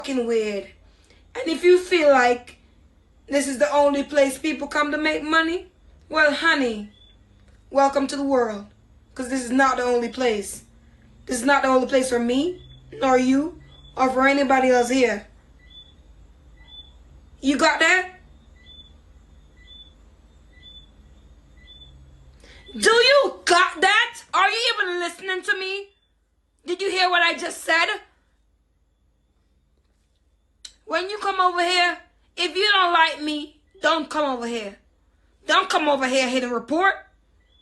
fucking weird. And if you feel like this is the only place people come to make money, well, honey, welcome to the world. Because this is not the only place. This is not the only place for me, nor you, or for anybody else here. You got that? Do you got that? Are you even listening to me? Did you hear what I just said? When you come over here, if you don't like me, don't come over here. Don't come over here hit a report.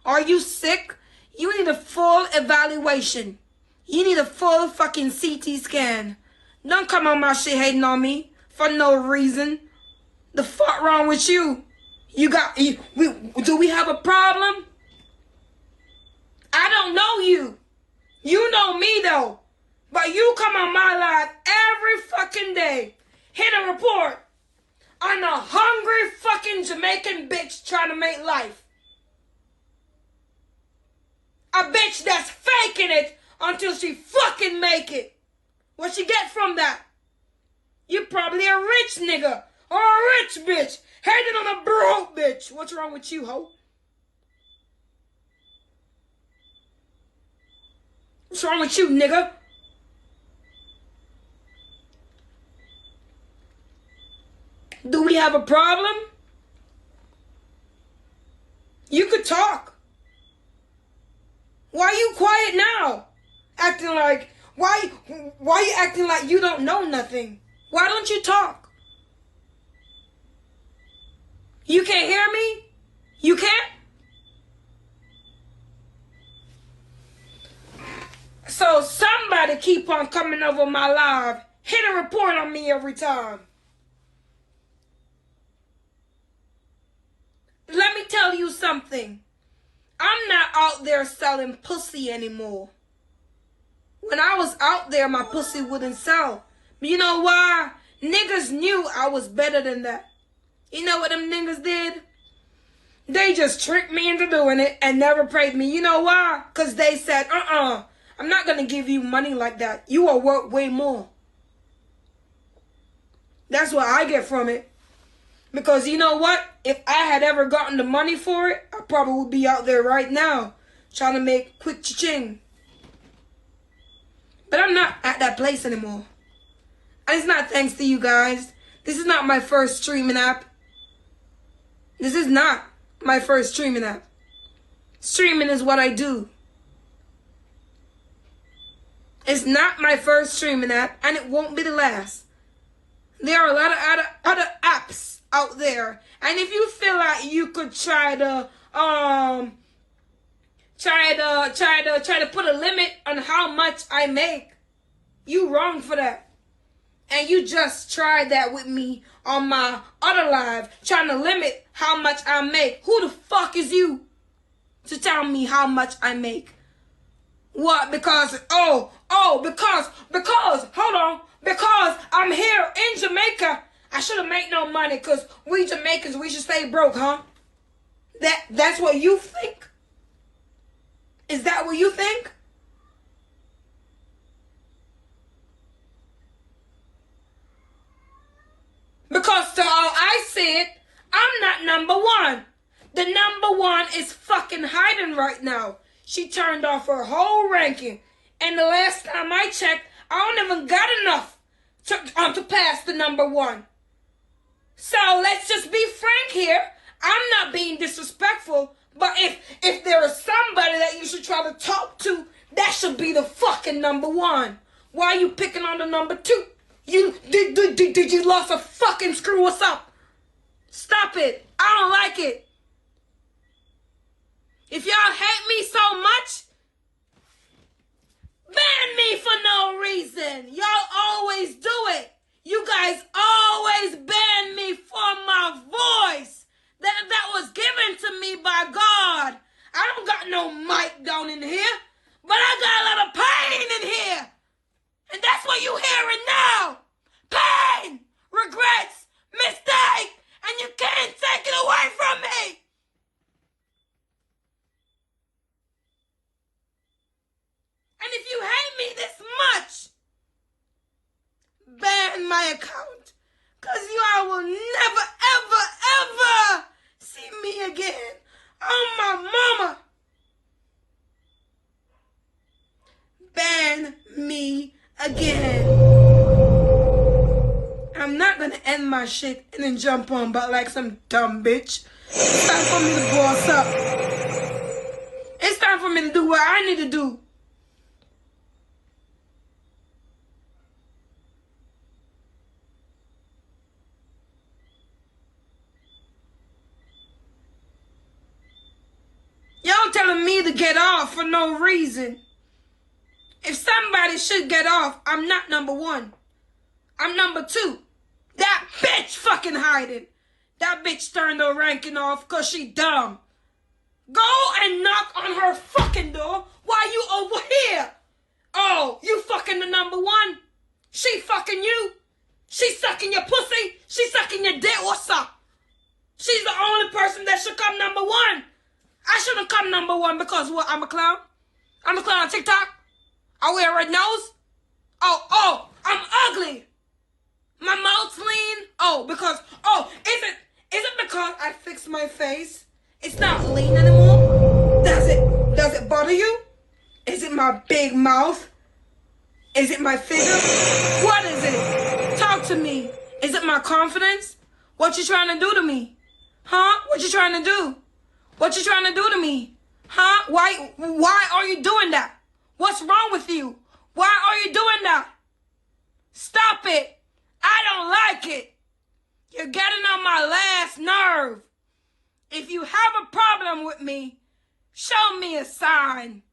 Are you sick? You need a full evaluation. You need a full fucking CT scan. Don't come on my shit hating on me for no reason. The fuck wrong with you? Do we have a problem? I don't know you. You know me though. But you come on my live every fucking day. Hit a report on a hungry fucking Jamaican bitch trying to make life. A bitch that's faking it until she fucking make it. What you get from that? You probably a rich nigga or a rich bitch hating on a broke bitch. What's wrong with you, ho? What's wrong with you, nigga? Do we have a problem? You could talk. Why you quiet now? Acting like, why you acting like you don't know nothing? Why don't you talk? You can't hear me? You can't? So somebody keep on coming over my live, hit a report on me every time. Let me tell you something. I'm not out there selling pussy anymore. When I was out there, my pussy wouldn't sell. But you know why? Niggas knew I was better than that. You know what them niggas did? They just tricked me into doing it and never paid me. You know why? Because they said, I'm not going to give you money like that. You will work way more. That's what I get from it. Because you know what? If I had ever gotten the money for it, I probably would be out there right now trying to make quick cha-ching. But I'm not at that place anymore. And it's not thanks to you guys. This is not my first streaming app. This is not my first streaming app. Streaming is what I do. It's not my first streaming app, and it won't be the last. There are a lot of other apps out there, and if you feel like you could try to put a limit on how much I make, you wrong for that. And you just tried that with me on my other live, trying to limit how much I make. Who the fuck is you to tell me how much I make? What? Because hold on. Because I'm here in Jamaica, I shouldn't make no money because we Jamaicans, we should stay broke, huh? That's what you think? Is that what you think? Because to all I see it, I'm not number one. The number one is fucking hiding right now. She turned off her whole ranking. And the last time I checked, I don't even got enough to pass the number one. So let's just be frank here. I'm not being disrespectful, but if there is somebody that you should try to talk to, that should be the fucking number one. Why are you picking on the number two? Did you lost a fucking screw us up? Stop it. I don't like it. If y'all hate me so much, ban me for no reason. Y'all always do it. You guys always ban me for my voice that was given to me by God. I don't got no mic down in here, but I got a lot of pain in here. And that's what you hearing now. Pain, regrets, mistake, and you can't take it away from me. And if you hate me this much, ban my account. Because y'all will never, ever, ever see me again. Oh, my mama. Ban me again. I'm not going to end my shit and then jump on but like some dumb bitch. It's time for me to boss up. It's time for me to do what I need to do. Y'all telling me to get off for no reason. If somebody should get off, I'm not number one. I'm number two. That bitch fucking hiding. That bitch turned her ranking off because she dumb. Go and knock on her fucking door while you over here. Oh, you fucking the number one? She fucking you? She sucking your pussy? She sucking your dick? What's up? She's the only person that should come number one. I shouldn't come number one because what? I'm a clown? I'm a clown on TikTok? I wear a red nose? Oh, I'm ugly. My mouth's lean? Is it because I fixed my face? It's not lean anymore? Does it bother you? Is it my big mouth? Is it my figure? What is it? Talk to me. Is it my confidence? What you trying to do to me? Huh? What you trying to do? What you trying to do to me? Huh? Why are you doing that? What's wrong with you? Why are you doing that? Stop it. I don't like it. You're getting on my last nerve. If you have a problem with me, show me a sign.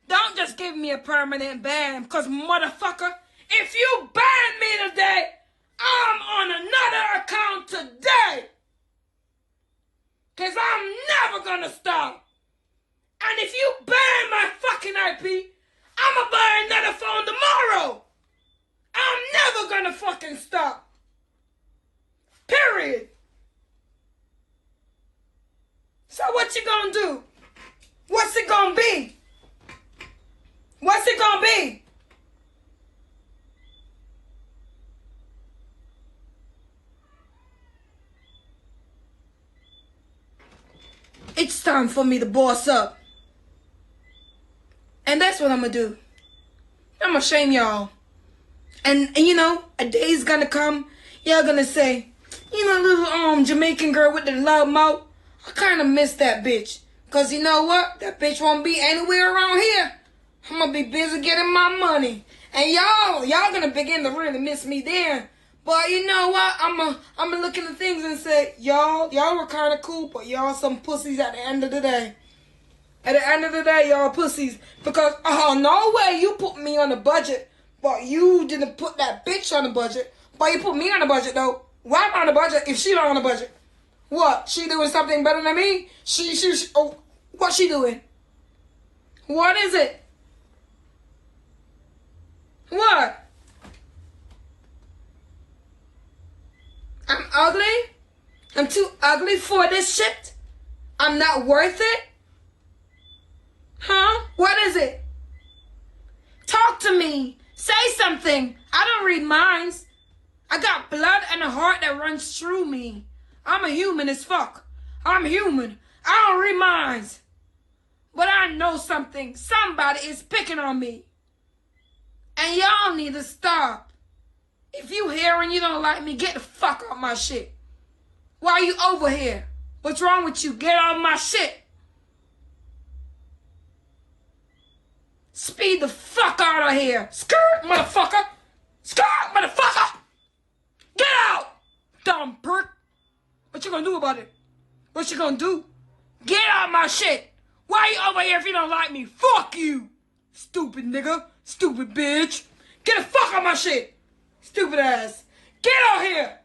Don't just give me a permanent ban, because motherfucker, if you ban me today, I'm on another account today. Because I'm never going to stop. And if you ban my fucking IP, I'm going to buy another phone tomorrow. I'm never going to fucking stop. Period. So what you going to do? What's it going to be? What's it going to be? It's time for me to boss up. And that's what I'm going to do. I'm going to shame y'all. And you know, a day's going to come. Y'all going to say, you know, little Jamaican girl with the loud mouth. I kind of miss that bitch. Because you know what? That bitch won't be anywhere around here. I'm going to be busy getting my money. And y'all going to begin to really miss me then. But you know what? I'm gonna look into things and say, y'all were kind of cool, but y'all some pussies at the end of the day. At the end of the day, y'all pussies. Because, no way you put me on the budget, but you didn't put that bitch on the budget. But you put me on the budget, though. Why am I on the budget if she not on the budget? What? She doing something better than me? What she doing? What is it? What? I'm ugly? I'm too ugly for this shit? I'm not worth it? Huh? What is it? Talk to me. Say something. I don't read minds. I got blood and a heart that runs through me. I'm a human as fuck. I'm human. I don't read minds. But I know something. Somebody is picking on me. And y'all need to stop. If you here and you don't like me, get the fuck off my shit. Why are you over here? What's wrong with you? Get off my shit. Speed the fuck out of here. Skirt, motherfucker. Skirt, motherfucker. Get out. Dumb prick. What you gonna do about it? What you gonna do? Get out my shit. Why are you over here if you don't like me? Fuck you. Stupid nigga. Stupid bitch. Get the fuck out my shit. Stupid ass. Get out here.